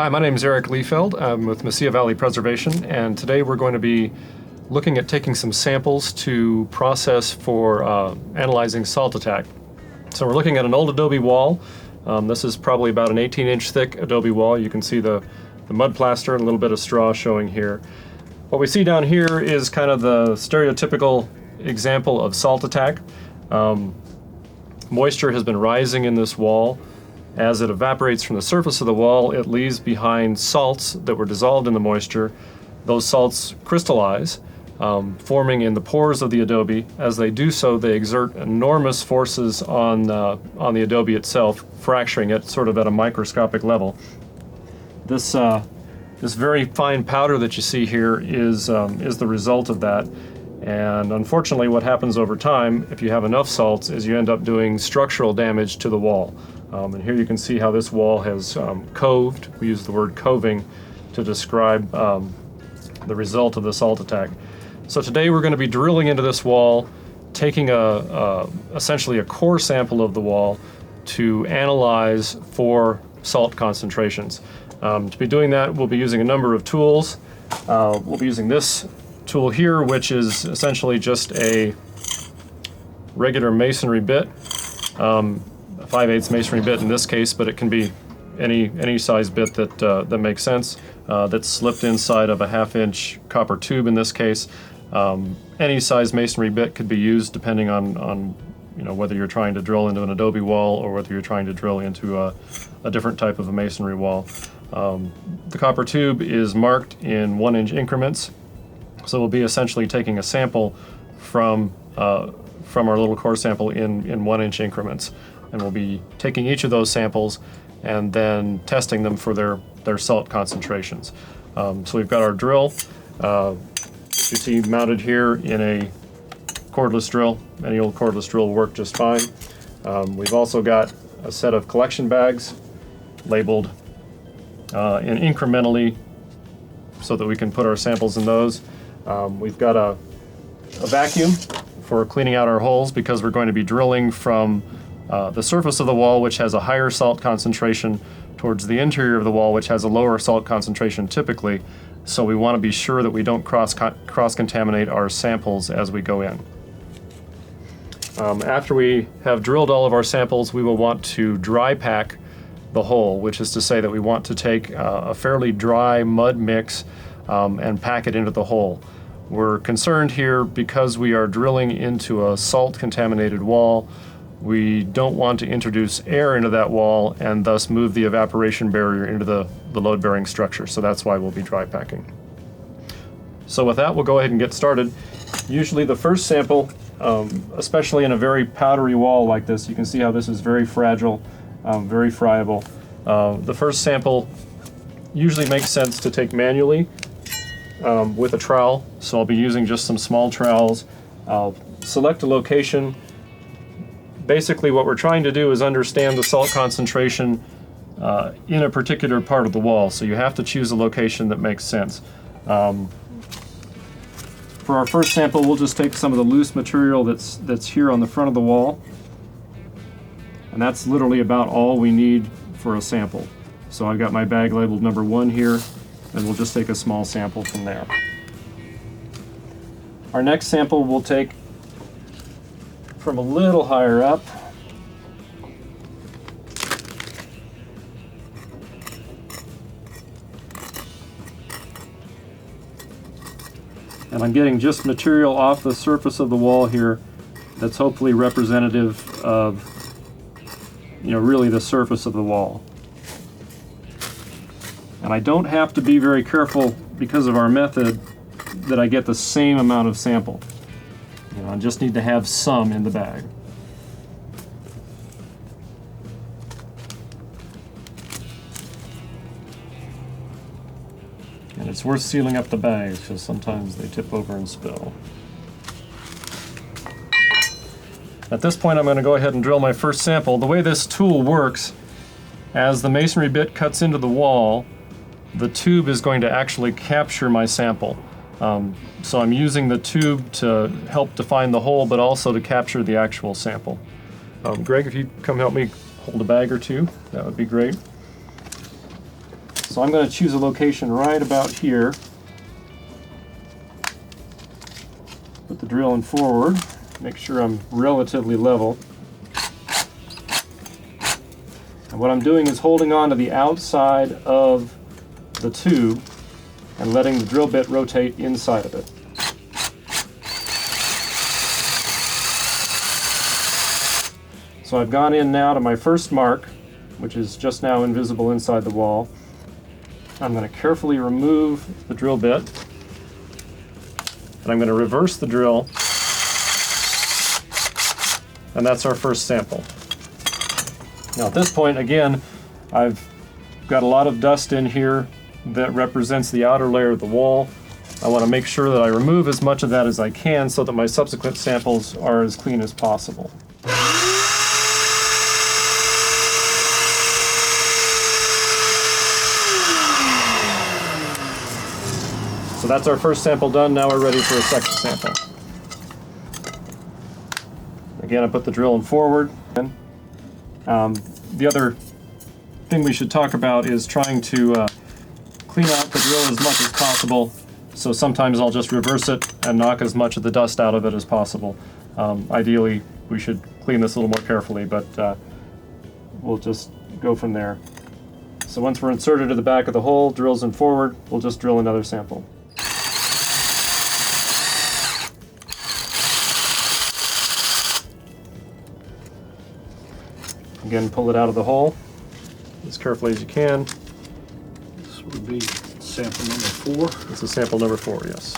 Hi, my name is Eric Liefeld. I'm with Mesilla Valley Preservation, and today we're going to be looking at taking some samples to process for analyzing salt attack. So we're looking at an old Adobe wall. This is probably about an 18-inch thick Adobe wall. You can see the mud plaster and a little bit of straw showing here. What we see down here is kind of the stereotypical example of salt attack. Moisture has been rising in this wall. As it evaporates from the surface of the wall, it leaves behind salts that were dissolved in the moisture. Those salts crystallize, forming in the pores of the adobe. As they do so, they exert enormous forces on the adobe itself, fracturing it sort of at a microscopic level. This very fine powder that you see here is the result of that. And unfortunately, what happens over time, if you have enough salts, is you end up doing structural damage to the wall. And here you can see how this wall has coved. We use the word coving to describe the result of the salt attack. So today we're going to be drilling into this wall, taking essentially a core sample of the wall to analyze for salt concentrations. To be doing that, we'll be using a number of tools. We'll be using this tool here, which is essentially just a regular masonry bit. A 5/8 masonry bit in this case, but it can be any size bit that makes sense. That's slipped inside of a 1/2-inch copper tube in this case. Any size masonry bit could be used depending on whether you're trying to drill into an adobe wall or whether you're trying to drill into a different type of a masonry wall. The copper tube is marked in 1-inch increments, so we'll be essentially taking a sample from our little core sample in 1-inch increments. And we'll be taking each of those samples and then testing them for their salt concentrations. So we've got our drill, you see mounted here in a cordless drill. Any old cordless drill will work just fine. We've also got a set of collection bags labeled in incrementally so that we can put our samples in those. We've got a vacuum for cleaning out our holes because we're going to be drilling from the surface of the wall, which has a higher salt concentration, towards the interior of the wall, which has a lower salt concentration typically. So we want to be sure that we don't cross-contaminate our samples as we go in. After we have drilled all of our samples, we will want to dry pack the hole, which is to say that we want to take a fairly dry mud mix and pack it into the hole. We're concerned here because we are drilling into a salt-contaminated wall. We don't want to introduce air into that wall and thus move the evaporation barrier into the load-bearing structure. So that's why we'll be dry packing. So with that, we'll go ahead and get started. Usually the first sample, especially in a very powdery wall like this, you can see how this is very fragile, very friable. The first sample usually makes sense to take manually with a trowel. So I'll be using just some small trowels. I'll select a location. Basically what we're trying to do is understand the salt concentration in a particular part of the wall, so you have to choose a location that makes sense. For our first sample, we'll just take some of the loose material that's here on the front of the wall, and that's literally about all we need for a sample. So I've got my bag labeled number 1 here, and we'll just take a small sample from there. Our next sample we'll take from a little higher up. And I'm getting just material off the surface of the wall here that's hopefully representative of, really the surface of the wall. And I don't have to be very careful because of our method that I get the same amount of sample. I just need to have some in the bag. And it's worth sealing up the bags because sometimes they tip over and spill. At this point, I'm going to go ahead and drill my first sample. The way this tool works, as the masonry bit cuts into the wall, the tube is going to actually capture my sample. So I'm using the tube to help define the hole, but also to capture the actual sample. Greg, if you come help me hold a bag or two, that would be great. So I'm going to choose a location right about here. Put the drill in forward, make sure I'm relatively level. And what I'm doing is holding on to the outside of the tube and letting the drill bit rotate inside of it. So I've gone in now to my first mark, which is just now invisible inside the wall. I'm going to carefully remove the drill bit, and I'm going to reverse the drill, and that's our first sample. Now at this point, again, I've got a lot of dust in here that represents the outer layer of the wall. I want to make sure that I remove as much of that as I can so that my subsequent samples are as clean as possible. So that's our first sample done. Now we're ready for a second sample. Again, I put the drill in forward. The other thing we should talk about is trying to clean out the drill as much as possible. So sometimes I'll just reverse it and knock as much of the dust out of it as possible. Ideally, we should clean this a little more carefully, but we'll just go from there. So once we're inserted to the back of the hole, drills in forward, we'll just drill another sample. Again, pull it out of the hole as carefully as you can. This would be sample number 4. This is sample number 4, yes.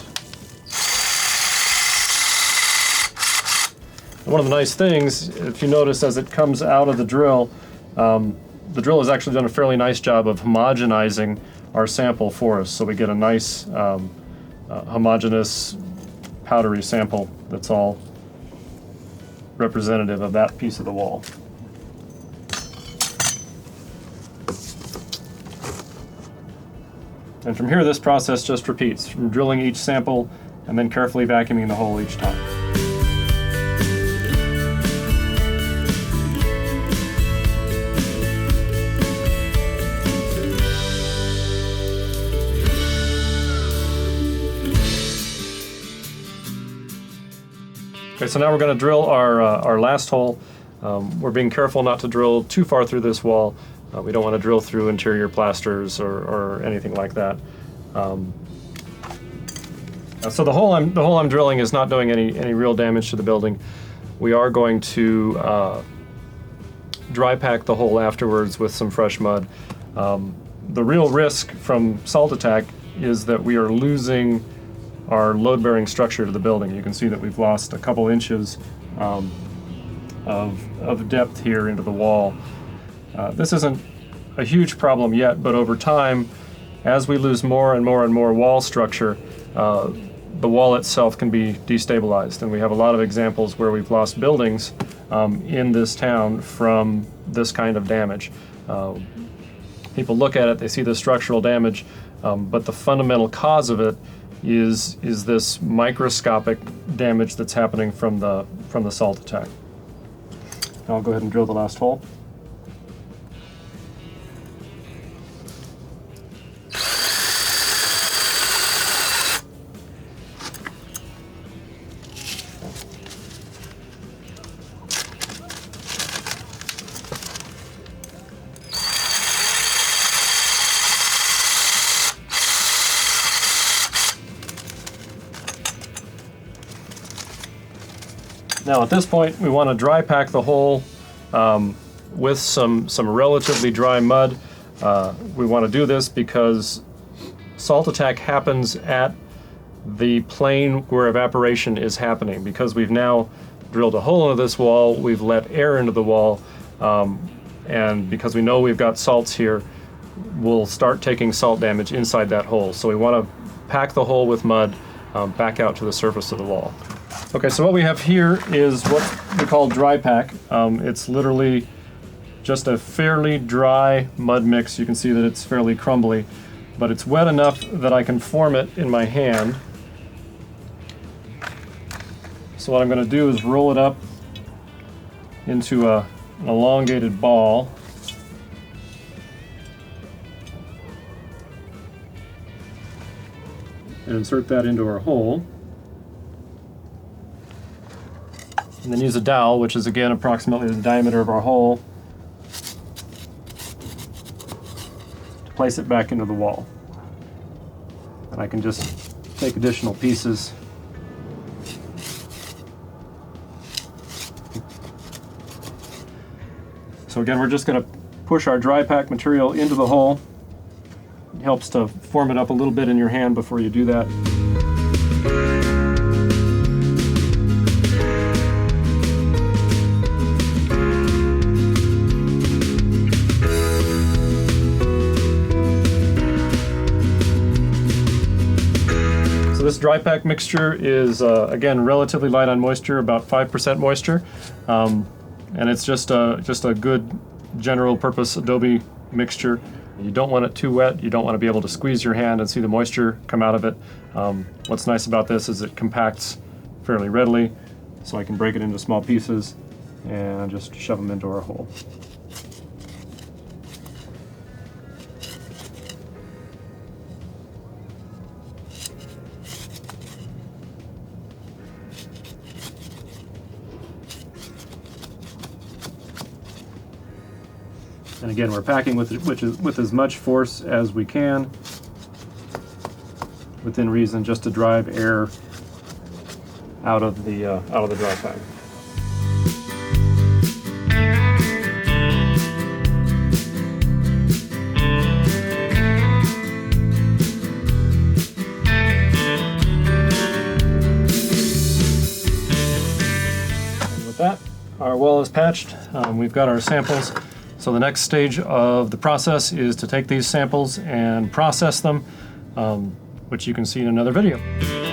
And one of the nice things, if you notice as it comes out of the drill has actually done a fairly nice job of homogenizing our sample for us. So we get a nice homogeneous powdery sample that's all representative of that piece of the wall. And from here, this process just repeats, from drilling each sample and then carefully vacuuming the hole each time. Okay, so now we're going to drill our last hole. We're being careful not to drill too far through this wall. We don't want to drill through interior plasters or anything like that. So the hole I'm drilling is not doing any real damage to the building. We are going to dry pack the hole afterwards with some fresh mud. The real risk from salt attack is that we are losing our load-bearing structure to the building. You can see that we've lost a couple inches of depth here into the wall. This isn't a huge problem yet, but over time, as we lose more and more and more wall structure, the wall itself can be destabilized. And we have a lot of examples where we've lost buildings in this town from this kind of damage. People look at it, they see the structural damage, but the fundamental cause of it is this microscopic damage that's happening from the salt attack. I'll go ahead and drill the last hole. Now at this point, we want to dry pack the hole with some relatively dry mud. We want to do this because salt attack happens at the plane where evaporation is happening. Because we've now drilled a hole into this wall, we've let air into the wall, and because we know we've got salts here, we'll start taking salt damage inside that hole. So we want to pack the hole with mud back out to the surface of the wall. Okay, so what we have here is what we call dry pack. It's literally just a fairly dry mud mix. You can see that it's fairly crumbly, but it's wet enough that I can form it in my hand. So what I'm going to do is roll it up into an elongated ball. and insert that into our hole. And then use a dowel, which is again approximately the diameter of our hole, to place it back into the wall. And I can just take additional pieces. So again, we're just going to push our dry pack material into the hole. It helps to form it up a little bit in your hand before you do that. This dry pack mixture is, again, relatively light on moisture, about 5% moisture. And it's just a good general purpose Adobe mixture. You don't want it too wet. You don't want to be able to squeeze your hand and see the moisture come out of it. What's nice about this is it compacts fairly readily, so I can break it into small pieces and just shove them into our hole. And again, we're packing with as much force as we can, within reason, just to drive air out of the dry pack. And with that, our wall is patched. We've got our samples. So the next stage of the process is to take these samples and process them, which you can see in another video.